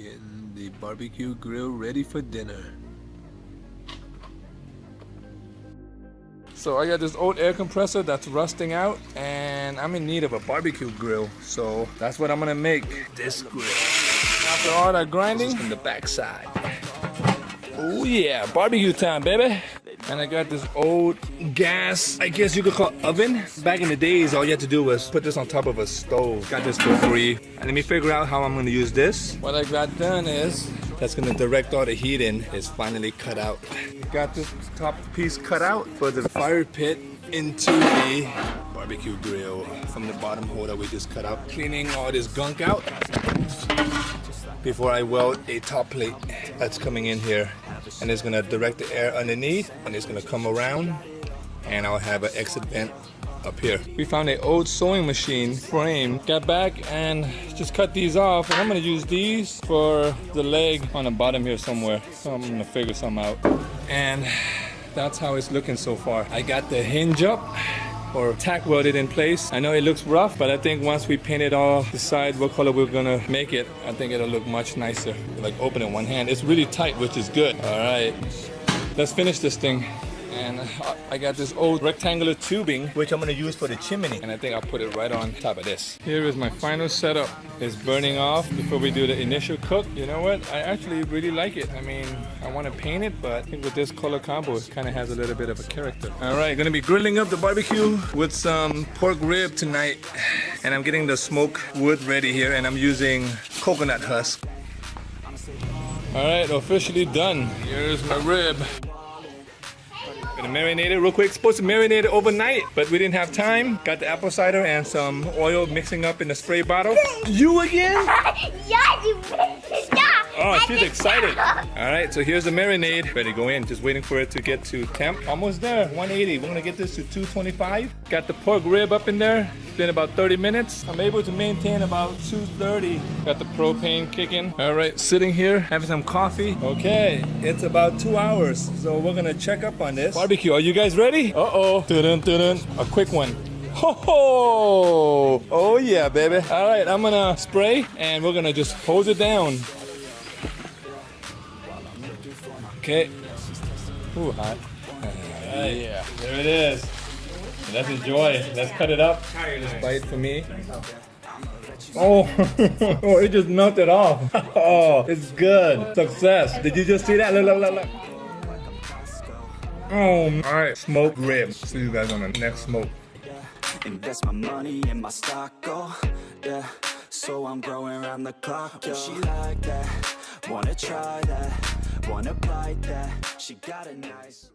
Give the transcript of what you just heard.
Getting the barbecue grill ready for dinner. So I got this old air compressor that's rusting out, and I'm in need of a barbecue grill. So that's what I'm gonna make, this grill. After all that grinding, this is from the backside. Oh yeah, barbecue time, baby. And I got this old gas, I guess you could call oven. Back in the days, all you had to do was put this on top of a stove. Got this for free. And let me figure out how I'm gonna use this. What I got done is, that's gonna direct all the heat in, is finally cut out. Got this top piece cut out for the fire pit into the barbecue grill from the bottom hole that we just cut out. Cleaning all this gunk out before I weld a top plate that's coming in here. And it's gonna direct the air underneath, and it's gonna come around, and I'll have an exit vent up here. We found an old sewing machine frame. Got back and just cut these off, and I'm gonna use these for the leg on the bottom here somewhere. So I'm gonna figure something out. And that's how it's looking so far. I got the hinge up, or tack welded in place. I know it looks rough, but I think once we paint it all, decide what color we're gonna make it, I think it'll look much nicer. Like open in one hand. It's really tight, which is good. All right, let's finish this thing. And I got this old rectangular tubing, which I'm gonna use for the chimney. And I think I'll put it right on top of this. Here is my final setup. It's burning off before we do the initial cook. You know what? I actually really like it. I mean, I wanna paint it, but I think with this color combo, it kinda has a little bit of a character. All right, gonna be grilling up the barbecue with some pork rib tonight. And I'm getting the smoke wood ready here, and I'm using coconut husk. All right, officially done. Here's my rib. Gonna marinate it real quick. Supposed to marinate it overnight, but we didn't have time. Got the apple cider and some oil mixing up in the spray bottle. You again? Yeah, you stop. Oh, she's excited. All right, so here's the marinade. Ready to go in. Just waiting for it to get to temp. Almost there, 180. We're gonna get this to 225. Got the pork rib up in there. It's been about 30 minutes. I'm able to maintain about 230. Got the propane kicking. All right, sitting here, having some coffee. Okay, it's about 2 hours. So we're gonna check up on this. Barbecue, are you guys ready? Uh-oh. Dun, dun, dun. A quick one. Ho ho! Oh yeah, baby. All right, I'm gonna spray and we're gonna just hose it down. Okay. Ooh, hot. Yeah, there it is. Let's enjoy. Let's cut it up. Just bite for me. Oh, oh, it just melted off. Oh, it's good. Success. Did you just see that? Look, look, look, look. Oh, all right. Smoked rib. See you guys on the next smoke. Invest my money in my stock, oh, yeah. So I'm growing around the clock, yo. She like that, wanna try that, wanna bite that. She got a nice